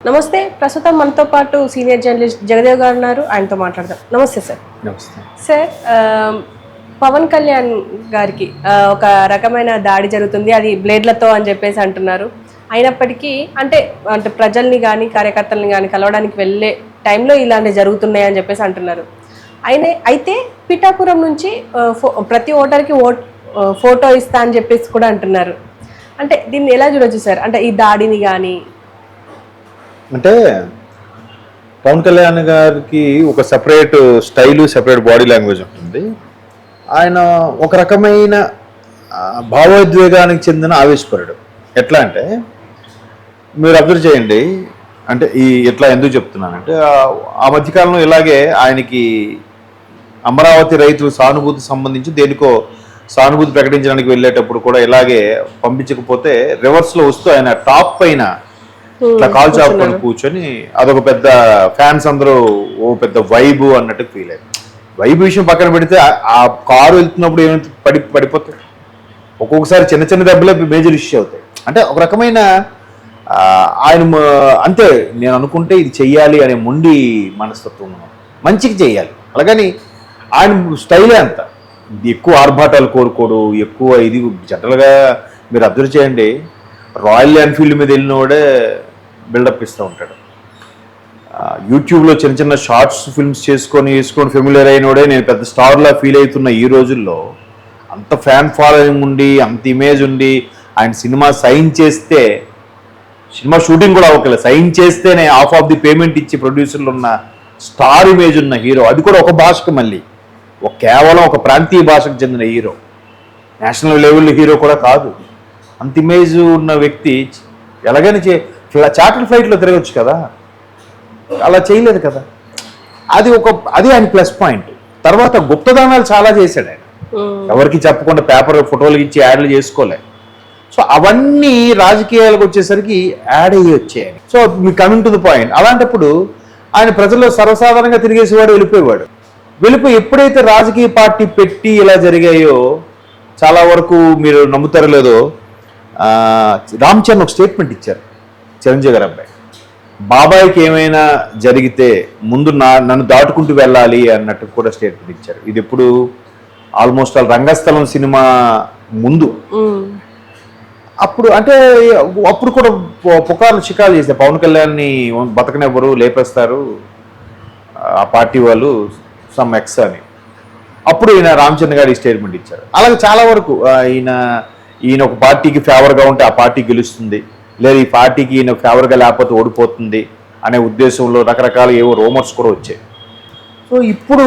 నమస్తే. ప్రస్తుతం మనతో పాటు సీనియర్ జర్నలిస్ట్ జగదేవ్ గారు ఉన్నారు. ఆయనతో మాట్లాడదాం. నమస్తే సార్. నమస్తే సార్, పవన్ కళ్యాణ్ గారికి ఒక రకమైన దాడి జరుగుతుంది, అది బ్లేడ్లతో అని చెప్పేసి అంటున్నారు. అయినప్పటికీ అంటే అంటే ప్రజల్ని కానీ కార్యకర్తల్ని కానీ కలవడానికి వెళ్ళే టైంలో ఇలాంటివి జరుగుతున్నాయి అని చెప్పేసి అంటున్నారు. అయితే పిఠాపురం నుంచి ప్రతి ఓటర్కి ఫోటో ఇస్తా అని చెప్పేసి కూడా అంటున్నారు. అంటే దీన్ని ఎలా చూడొచ్చు సార్? అంటే ఈ దాడిని కానీ అంటే పవన్ కళ్యాణ్ గారికి ఒక separate style, separate body language ఉంటుంది. ఆయన ఒక రకమైన భావోద్వేగానికి చెందిన ఆవేశపరుడు. ఎట్లా అంటే మీరు అబ్జర్వ్ చేయండి. అంటే ఎట్లా ఎందుకు చెప్తున్నానంటే ఆ మధ్యకాలంలో ఇలాగే ఆయనకి అమరావతి రైతులు సానుభూతి సంబంధించి దేనికో సానుభూతి ప్రకటించడానికి వెళ్ళేటప్పుడు కూడా ఇలాగే పంపించకపోతే రివర్స్లో వస్తూ ఆయన టాప్ పైన ఇట్లా కాల్ చాపుకొని కూర్చొని అదొక పెద్ద ఫ్యాన్స్ అందరూ ఓ పెద్ద వైబు అన్నట్టు ఫీల్ అయ్యారు. వైబు విషయం పక్కన పెడితే ఆ కారు వెళ్తున్నప్పుడు ఏమైతే పడిపోతాయి. ఒక్కొక్కసారి చిన్న చిన్న దెబ్బలే మేజర్ ఇష్యూ అవుతాయి. అంటే ఒక రకమైన ఆయన అంతే, నేను అనుకుంటే ఇది చెయ్యాలి అనే మొండి మనస్తత్వం, మంచికి చెయ్యాలి. అలాగని ఆయన స్టైలే అంత. ఎక్కువ ఆర్భాటాలు కోరుకోడు, ఎక్కువ ఇది జనరల్గా మీరు అబ్జర్వ్ చేయండి. రాయల్ ఎన్ఫీల్డ్ మీద వెళ్ళినోడే బిల్డప్ ఇస్తూ ఉంటాడు. యూట్యూబ్లో చిన్న చిన్న షార్ట్స్ ఫిల్మ్స్ వేసుకొని ఫెమిలియర్ అయినోడే నేను పెద్ద స్టార్లా ఫీల్ అవుతున్న ఈ రోజుల్లో అంత ఫ్యాన్ ఫాలోయింగ్ ఉండి అంత ఇమేజ్ ఉండి ఆయన సినిమా సైన్ చేస్తే, సినిమా షూటింగ్ కూడా అవ్వకలేదు, సైన్ చేస్తేనే హాఫ్ ఆఫ్ ది పేమెంట్ ఇచ్చి ప్రొడ్యూసర్లు ఉన్న స్టార్ ఇమేజ్ ఉన్న హీరో, అది కూడా ఒక భాషకు మళ్ళీ కేవలం ఒక ప్రాంతీయ భాషకు చెందిన హీరో, నేషనల్ లెవెల్ హీరో కూడా కాదు. అంత ఇమేజ్ ఉన్న వ్యక్తి ఎలాగైనా చార్టర్ ఫ్లైట్లో తిరగచ్చు కదా, అలా చేయలేదు కదా. అది ఆయన ప్లస్ పాయింట్. తర్వాత గుప్తదానాలు చాలా చేశాడు ఆయన, ఎవరికి చెప్పకుండా పేపర్ ఫోటోలు ఇచ్చి యాడ్లు చేసుకోలే. సో అవన్నీ రాజకీయాలకు వచ్చేసరికి యాడ్ అయ్యి వచ్చాయని. So me coming to the point, అలాంటప్పుడు ఆయన ప్రజల్లో సర్వసాధారణంగా తిరిగేసేవాడు, వెళ్ళిపోయి ఎప్పుడైతే రాజకీయ పార్టీ పెట్టి ఇలా జరిగాయో చాలా వరకు మీరు నమ్ముతారో లేదో రామ్ చరణ్ ఒక స్టేట్మెంట్ ఇచ్చారు. చిరంజీవి గారు అబ్బాయి, బాబాయ్కి ఏమైనా జరిగితే ముందు నన్ను దాటుకుంటూ వెళ్ళాలి అన్నట్టు కూడా స్టేట్మెంట్ ఇచ్చారు. ఇది ఎప్పుడు ఆల్మోస్ట్ రంగస్థలం సినిమా ముందు. అప్పుడు అంటే అప్పుడు కూడా పుకార్లు షికారు చేశారు, పవన్ కళ్యాణ్ని బతకనెవ్వరు, లేపేస్తారు ఆ పార్టీ వాళ్ళు, సమ్ ఎక్స్ అని. అప్పుడు ఈయన రామచంద్ర గారు ఈ స్టేట్మెంట్ ఇచ్చారు. అలాగే చాలా వరకు ఈయన ఒక పార్టీకి ఫేవర్గా ఉంటే ఆ పార్టీ గెలుస్తుంది, లేదా ఈ పార్టీకి ఈయన ఫేవర్గా లేకపోతే ఓడిపోతుంది అనే ఉద్దేశంలో రకరకాల ఏవో రూమర్స్ కూడా వచ్చాయి. సో ఇప్పుడు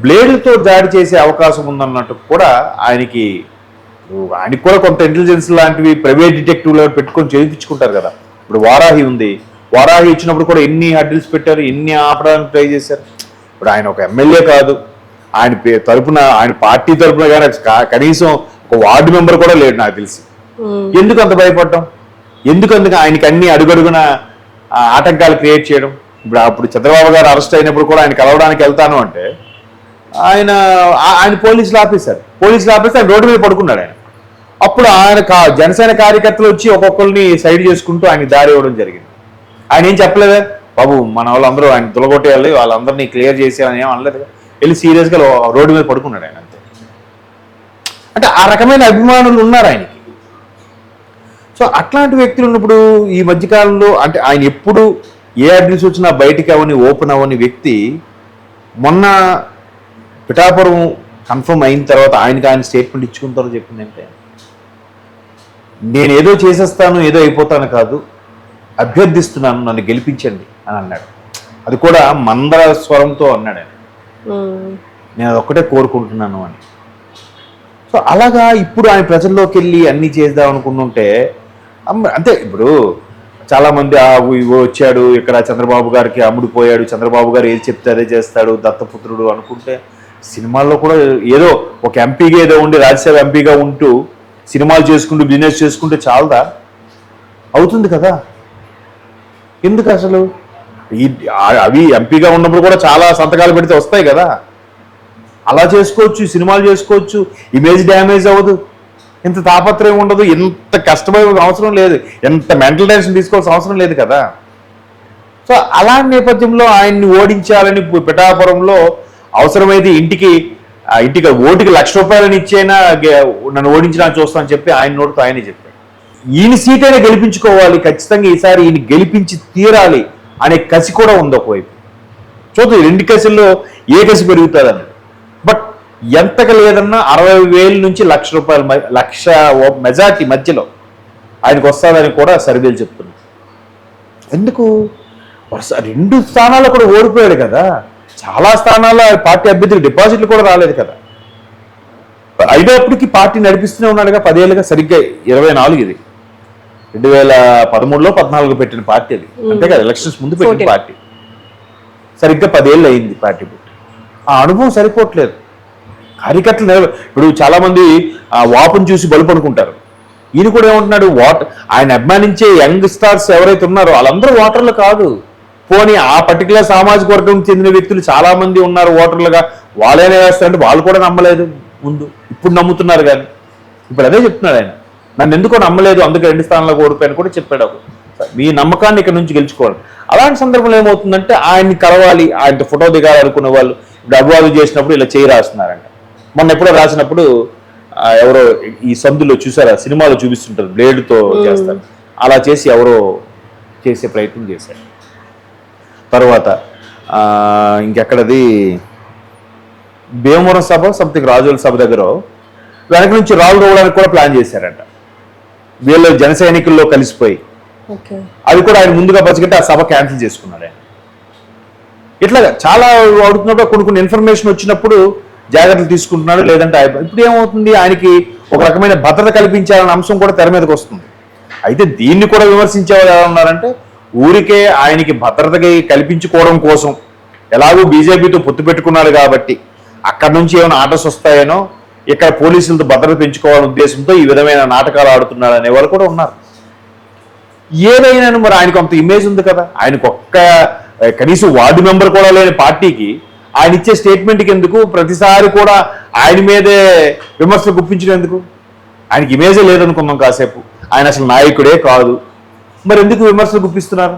బ్లేడ్లతో దాడి చేసే అవకాశం ఉందన్నట్టు కూడా ఆయనకి కూడా కొంత ఇంటెలిజెన్స్ లాంటివి ప్రైవేట్ డిటెక్టివ్లో పెట్టుకొని చేయించుకుంటారు కదా. ఇప్పుడు వారాహి ఉంది, వారాహి ఇచ్చినప్పుడు కూడా ఎన్ని హడ్డిల్స్ పెట్టారు, ఎన్ని ఆపడానికి ట్రై చేశారు. ఇప్పుడు ఆయన ఒక ఎమ్మెల్యే కాదు, ఆయన తరపున ఆయన పార్టీ తరపున కానీ కనీసం ఒక వార్డు మెంబర్ కూడా లేడు నాకు తెలిసి. ఎందుకు అంత భయపడటం, ఎందుకందుకు ఆయనకి అన్ని అడుగడుగున ఆటంకాలు క్రియేట్ చేయడం. అప్పుడు చంద్రబాబు గారు అరెస్ట్ అయినప్పుడు కూడా ఆయన కలవడానికి వెళ్తాను అంటే ఆయన పోలీసులు ఆపేసి ఆయన రోడ్డు మీద పడుకున్నాడు. ఆయన అప్పుడు ఆయన జనసేన కార్యకర్తలు వచ్చి ఒక్కొక్కరిని సైడ్ చేసుకుంటూ ఆయన దారి ఇవ్వడం జరిగింది. ఆయన ఏం చెప్పలేదా, బాబు మన వాళ్ళందరూ ఆయన తులగొట్టేయాలి, వాళ్ళందరినీ క్లియర్ చేసేయాలని ఏం అనలేదు. వెళ్ళి సీరియస్గా రోడ్డు మీద పడుకున్నాడు ఆయన అంతే. అంటే ఆ రకమైన అభిమానులు ఉన్నారు ఆయనకి. సో అట్లాంటి వ్యక్తులు ఉన్నప్పుడు ఈ మధ్యకాలంలో అంటే ఆయన ఎప్పుడు ఏ అడ్రస్ వచ్చినా బయటికి అవని ఓపెన్ అవ్వని వ్యక్తి మొన్న పిఠాపురం కన్ఫర్మ్ అయిన తర్వాత ఆయన స్టేట్మెంట్ ఇచ్చుకుంటారో చెప్పిందంటే, నేను ఏదో చేసేస్తాను ఏదో అయిపోతాను కాదు, అభ్యర్థిస్తున్నాను, నన్ను గెలిపించండి అని అన్నాడు. అది కూడా మందర స్వరంతో అన్నాడు ఆయన, నేను అదొక్కటే కోరుకుంటున్నాను అని. సో అలాగా ఇప్పుడు ఆయన ప్రజల్లోకి వెళ్ళి అన్నీ చేద్దాం అనుకుంటుంటే అంతే. ఇప్పుడు చాలామంది వచ్చాడు ఇక్కడ చంద్రబాబు గారికి అమ్ముడిపోయాడు, చంద్రబాబు గారు ఏది చెప్తే అదే చేస్తాడు, దత్తపుత్రుడు అనుకుంటే సినిమాల్లో కూడా ఏదో ఒక ఎంపీగా ఏదో ఉండి రాజ్యసభ ఎంపీగా ఉంటూ సినిమాలు చేసుకుంటూ బిజినెస్ చేసుకుంటే చాలదా? అవుతుంది కదా. ఎందుకు అసలు అవి ఎంపీగా ఉన్నప్పుడు కూడా చాలా సంతకాలు పెడితే వస్తాయి కదా, అలా చేసుకోవచ్చు, సినిమాలు చేసుకోవచ్చు, ఇమేజ్ డ్యామేజ్ అవ్వదు, ఇంత తాపత్రయం ఉండదు, ఎంత కష్టపడే అవసరం లేదు, ఎంత మెంటల్ టెన్షన్ తీసుకోవాల్సిన అవసరం లేదు కదా. సో అలాంటి నేపథ్యంలో ఆయన్ని ఓడించాలని పిఠాపురంలో అవసరమైతే ఇంటికి ఓటుకి ₹1,00,000 ఇచ్చైనా నన్ను ఓడించినా చూస్తానని చెప్పి ఆయన నోటితో ఆయనే చెప్పాడు. ఈయన సీట్ అయినా గెలిపించుకోవాలి, ఖచ్చితంగా ఈసారి ఈయన గెలిపించి తీరాలి అనే కసి కూడా ఉంది ఒకవైపు. చూద్దాం 2 కసిల్లో ఏ కసి పెరుగుతుంది అన్నది. బట్ ఎంతగా లేదన్నా 60,000 నుంచి ₹1,00,000 మెజార్టీ మధ్యలో ఆయనకు వస్తుందని కూడా సర్వేలు చెప్తున్నాయి. ఎందుకు 2 స్థానాల్లో కూడా ఓడిపోయాడు కదా, చాలా స్థానాల్లో పార్టీ అభ్యర్థులకు డిపాజిట్లు కూడా రాలేదు కదా. అయినప్పటికీ పార్టీ నడిపిస్తూనే ఉన్నాడుగా 10 ఏళ్ళుగా. సరిగ్గా 24 ఇది 2013లో 14 పెట్టిన పార్టీ అది, అంతే కదా, ఎలక్షన్స్ ముందు పెట్టిన పార్టీ. సరిగ్గా 10 ఏళ్ళు అయింది పార్టీ పెట్టి. ఆ అనుభవం సరిపోవట్లేదు కార్యకర్తలు. ఇప్పుడు చాలా మంది ఆ వాపును చూసి బలుపు అనుకుంటారు. ఈయన కూడా ఏమంటున్నాడు, ఆయన అభిమానించే యంగ్ స్టార్స్ ఎవరైతే ఉన్నారో వాళ్ళందరూ ఓటర్లు కాదు. పోనీ ఆ పర్టికులర్ సామాజిక వర్గం చెందిన వ్యక్తులు చాలా మంది ఉన్నారు ఓటర్లుగా, వాళ్ళైనా వేస్తారంటే వాళ్ళు కూడా నమ్మలేదు ముందు, ఇప్పుడు నమ్ముతున్నారు. కానీ ఇప్పుడు అదే చెప్తున్నాడు ఆయన, నన్ను ఎందుకో నమ్మలేదు అందుకే 2 స్థానాలకు ఓడిపోయాను కూడా చెప్పాడు. మీ నమ్మకాన్ని ఇక్కడ నుంచి గెలుచుకోవాలి. అలాంటి సందర్భంలో ఏమవుతుందంటే ఆయన్ని కలవాలి, ఆయనతో ఫోటో దిగాలి అనుకునే వాళ్ళు ఇప్పుడు అభివాదం చేసినప్పుడు ఇలా చేయి రాస్తున్నారంట. మొన్న ఎప్పుడో రాసినప్పుడు ఎవరో ఈ సందులో చూసారా, సినిమాలో చూపిస్తుంటారు బ్లేడ్తో చేస్తారు, అలా చేసి ఎవరో చేసే ప్రయత్నం చేశారు. తర్వాత ఇంకెక్కడది భీమవరం సభ సంథింగ్ రాజుల సభ దగ్గర వెనక నుంచి రాళ్ళు రావడానికి కూడా ప్లాన్ చేశారంట వీళ్ళు జన సైనికుల్లో కలిసిపోయి. అది కూడా ఆయన ముందుగా పచ్చగట్టి ఆ సభ క్యాన్సిల్ చేసుకున్నాడు ఆయన. ఇట్లాగా చాలా అడుగుతున్నప్పుడు కొన్ని ఇన్ఫర్మేషన్ వచ్చినప్పుడు జాగ్రత్తలు తీసుకుంటున్నాడు, లేదంటే ఇప్పుడు ఏమవుతుంది, ఆయనకి ఒక రకమైన భద్రత కల్పించాలన్న అంశం కూడా తెర మీదకి వస్తుంది. అయితే దీన్ని కూడా విమర్శించేవాళ్ళు ఎలా ఉన్నారంటే, ఊరికే ఆయనకి భద్రతకి కల్పించుకోవడం కోసం ఎలాగూ బీజేపీతో పొత్తు పెట్టుకున్నాడు కాబట్టి అక్కడి నుంచి ఏమైనా ఆర్డర్స్ వస్తాయనో, ఇక్కడ పోలీసులతో భద్రత పెంచుకోవాలనే ఉద్దేశంతో ఈ విధమైన నాటకాలు ఆడుతున్నాడు అనే వాళ్ళు కూడా ఉన్నారు. ఏదైనా మరి ఆయనకు అంత ఇమేజ్ ఉంది కదా, ఆయనకు కనీసం వార్డు మెంబర్ కూడా లేని పార్టీకి ఆయన ఇచ్చే స్టేట్మెంట్కి ఎందుకు ప్రతిసారి కూడా ఆయన మీదే విమర్శలు గుప్పించినందుకు? ఆయనకి ఇమేజే లేదనుకున్నాం కాసేపు, ఆయన అసలు నాయకుడే కాదు, మరి ఎందుకు విమర్శలు గుప్పిస్తున్నారు?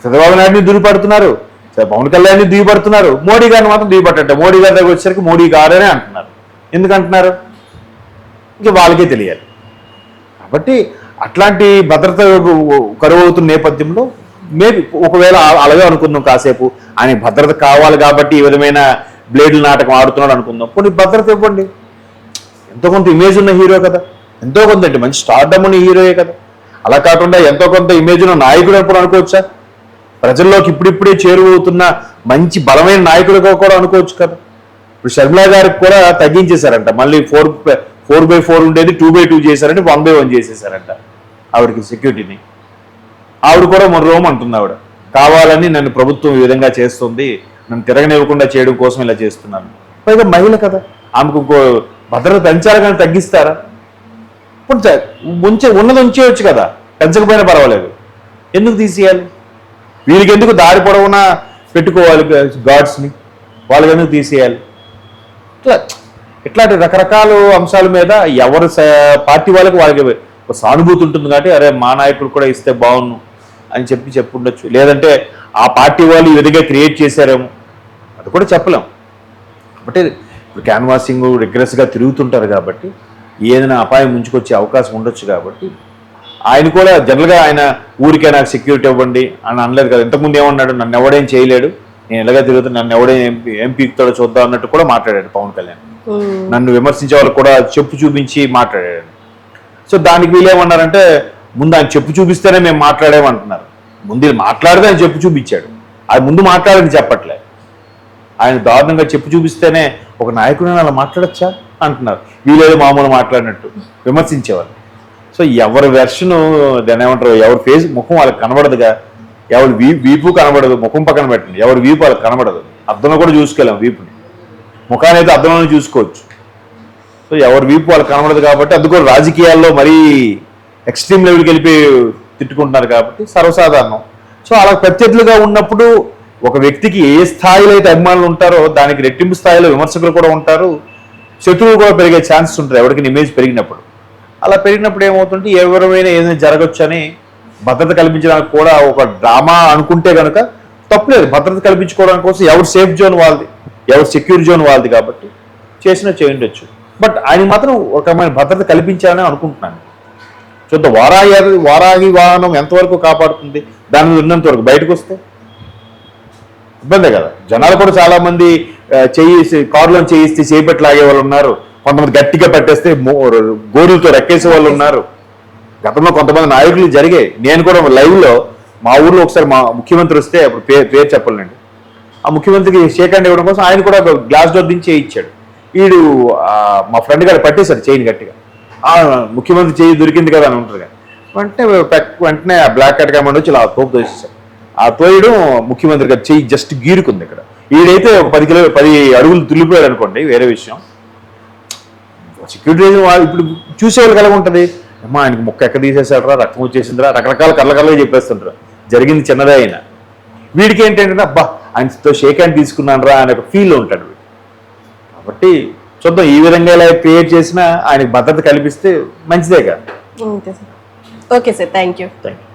చంద్రబాబు నాయుడిని దురిపడుతున్నారు, పవన్ కళ్యాణ్ని దిగుపడుతున్నారు, మోడీ గారిని మాత్రం దిగుపట్టండి. మోడీ గారి దగ్గర వచ్చేసరికి మోడీ గారనే అంటున్నారు. ఎందుకు అంటున్నారు ఇంకా వాళ్ళకే తెలియాలి. కాబట్టి అట్లాంటి భద్రత కరువు అవుతున్న నేపథ్యంలో మేబీ ఒకవేళ అలాగే అనుకుందాం కాసేపు, ఆయన భద్రత కావాలి కాబట్టి ఈ విధమైన బ్లేడ్ల నాటకం ఆడుతున్నాడు అనుకుందాం. కొన్ని భద్రత ఇవ్వండి, ఎంతో కొంత ఇమేజ్ ఉన్న హీరో కదా, ఎంతో కొంత అంటే మంచి స్టార్డమ్ ఉన్న హీరోయే కదా. అలా కాకుండా ఎంతో కొంత ఇమేజ్ ఉన్న నాయకుడు అప్పుడు అనుకోవచ్చా? ప్రజల్లోకి ఇప్పుడిప్పుడే చేరువవుతున్న మంచి బలమైన నాయకుడిగా కూడా అనుకోవచ్చు కదా. ఇప్పుడు షర్మిలా గారికి కూడా తగ్గించేశారంట, మళ్ళీ 4x4 ఉండేది 2x2 చేశారంటే 1x1 చేసేసారంట ఆవిడకి సెక్యూరిటీని. ఆవిడ కూడా మొర్రోం అంటుంది, ఆవిడ కావాలని నన్ను ప్రభుత్వం ఈ విధంగా చేస్తుంది, నన్ను తిరగనివ్వకుండా చేయడం కోసం ఇలా చేస్తున్నాను. పైగా మహిళ కదా, ఆమెకు ఇంకో భద్రత పెంచాలి కానీ తగ్గిస్తారా? ఉన్నది ఉంచేయచ్చు కదా, పెంచకపోయినా పర్వాలేదు, ఎందుకు తీసేయాలి? వీరికి ఎందుకు దారి పొడవునా పెట్టుకోవాలి గార్డ్స్ని, వాళ్ళకి ఎందుకు తీసేయాలి? ఇట్లాంటి రకరకాల అంశాల మీద ఎవరు పార్టీ వాళ్ళకి సానుభూతి ఉంటుంది కాబట్టి అరే మా నాయకులు కూడా ఇస్తే బాగుండు అని చెప్పుండొచ్చు. లేదంటే ఆ పార్టీ వాళ్ళు ఈ విధంగా క్రియేట్ చేశారేమో, అది కూడా చెప్పలేం. కాబట్టి ఇప్పుడు క్యాన్వాసింగ్ రిగ్రెస్గా తిరుగుతుంటారు కాబట్టి ఏదైనా అపాయం ముంచుకొచ్చే అవకాశం ఉండొచ్చు. కాబట్టి ఆయన కూడా జనరల్గా ఆయన ఊరికే నాకు సెక్యూరిటీ ఇవ్వండి అని అనలేదు కదా. ఇంతకుముందు ఏమన్నాడు, నన్ను ఎవడేం చేయలేడు, నేను ఎలాగా తిరుగుతాను, నన్ను ఎవడేం ఏం పీకుతాడో చూద్దాం అన్నట్టు కూడా మాట్లాడాడు పవన్ కళ్యాణ్. నన్ను విమర్శించే వాళ్ళు కూడా చెప్పు చూపించి మాట్లాడాడు. సో దానికి వీళ్ళేమన్నారంటే, ముందు ఆయన చెప్పు చూపిస్తేనే మేము మాట్లాడేమంటున్నారు. ముందు మాట్లాడితే ఆయన చెప్పు చూపించాడు, అది ముందు మాట్లాడని చెప్పట్లే. ఆయన దారుణంగా చెప్పు చూపిస్తేనే ఒక నాయకుడిని అలా మాట్లాడచ్చా అంటున్నారు. వీళ్ళేదో మామూలు మాట్లాడినట్టు విమర్శించేవాళ్ళు. సో ఎవరి వెర్షను దాన్ని ఏమంటారు, ఎవరి ఫేస్ ముఖం వాళ్ళకి కనబడదుగా, ఎవరి వీపు కనబడదు, ముఖం పక్కన పెట్టండి, ఎవరి వీపు వాళ్ళకి కనబడదు. అద్దంలో కూడా చూసుకోలేము వీపుని, ముఖాన్ని అయితే అద్దంలోనే చూసుకోవచ్చు. సో ఎవరి వీపు వాళ్ళకి కనబడదు కాబట్టి అది కూడా రాజకీయాల్లో మరీ ఎక్స్ట్రీమ్ లెవెల్కి వెళ్ళిపోయి తిట్టుకుంటున్నారు కాబట్టి సర్వసాధారణం. సో అలా ప్రత్యర్థులుగా ఉన్నప్పుడు ఒక వ్యక్తికి ఏ స్థాయిలో అయితే అభిమానులు ఉంటారో దానికి రెట్టింపు స్థాయిలో విమర్శకులు కూడా ఉంటారు, శత్రువులు కూడా పెరిగే ఛాన్సెస్ ఉంటాయి ఎవరికి ఇమేజ్ పెరిగినప్పుడు. అలా పెరిగినప్పుడు ఏమవుతుంటే ఎవరైనా ఏదైనా జరగచ్చు అని భద్రత కల్పించడానికి కూడా ఒక డ్రామా అనుకుంటే కనుక తప్పులేదు. భద్రత కల్పించుకోవడానికి కోసం ఎవరు సేఫ్ జోన్ వాళ్ళది, ఎవరు సెక్యూర్ జోన్ వాళ్ళది కాబట్టి చేసినా చేయండొచ్చు. బట్ ఆయన మాత్రం ఒక రకమైన భద్రత కల్పించాలని అనుకుంటున్నాను. చూద్దాం వారాహి వాహనం ఎంతవరకు కాపాడుతుంది, దాని మీద ఉన్నంత వరకు. బయటకు వస్తే ఇబ్బందే కదా. జనాలు కూడా చాలా మంది కారులో చేయిస్తే చేపట్టి లాగే వాళ్ళు ఉన్నారు, కొంతమంది గట్టిగా పట్టేస్తే గోరులతో రెక్కేసే వాళ్ళు ఉన్నారు. గతంలో కొంతమంది నాయకులు జరిగాయి. నేను కూడా లైవ్లో మా ఊర్లో ఒకసారి మా ముఖ్యమంత్రి వస్తే అప్పుడు పేరు చెప్పాలండి, ఆ ముఖ్యమంత్రికి షేక్ హ్యాండ్ ఇవ్వడం కోసం ఆయన కూడా ఒక గ్లాస్ డోర్ దించి చేయించాడు. వీడు మా ఫ్రెండ్ గారు పట్టేశారు చైన్ గట్టిగా. ముఖ్యమంత్రి చేయి దొరికింది కదా అని ఉంటుంది. వెంటనే ఆ బ్లాక్ కట్ కమాండ్ వచ్చి ఇలా తోపు తోసేశారు. ఆ తోయడం ముఖ్యమంత్రి గారు చెయ్యి జస్ట్ గీరుకుంది ఇక్కడ. వీడైతే ఒక 10 అడుగులు తుల్లిపోయాడు అనుకోండి, వేరే విషయం. సెక్యూరిటీ వాళ్ళు ఇప్పుడు చూసేవాళ్ళకి ఎలా ఉంటుంది, అమ్మా ఆయనకి ముక్క ఎక్కడ తీసేసాడరా, రక్తం వచ్చేసిందిరా, రకరకాల కళ్ళకల్లగా చెప్పేస్తుంటారు. జరిగింది చిన్నదే అయినా. వీడికి ఏంటంటే అబ్బా ఆయనతో షేక్ హ్యాండ్ తీసుకున్నాను రా అనే ఒక ఫీల్ ఉంటాడు. కాబట్టి చూద్దాం, ఈ విధంగా ఇలా క్రియేట్ చేసినా ఆయనకి భద్రత కల్పిస్తే మంచిదే కదా. Okay sir, thank you. Thank you.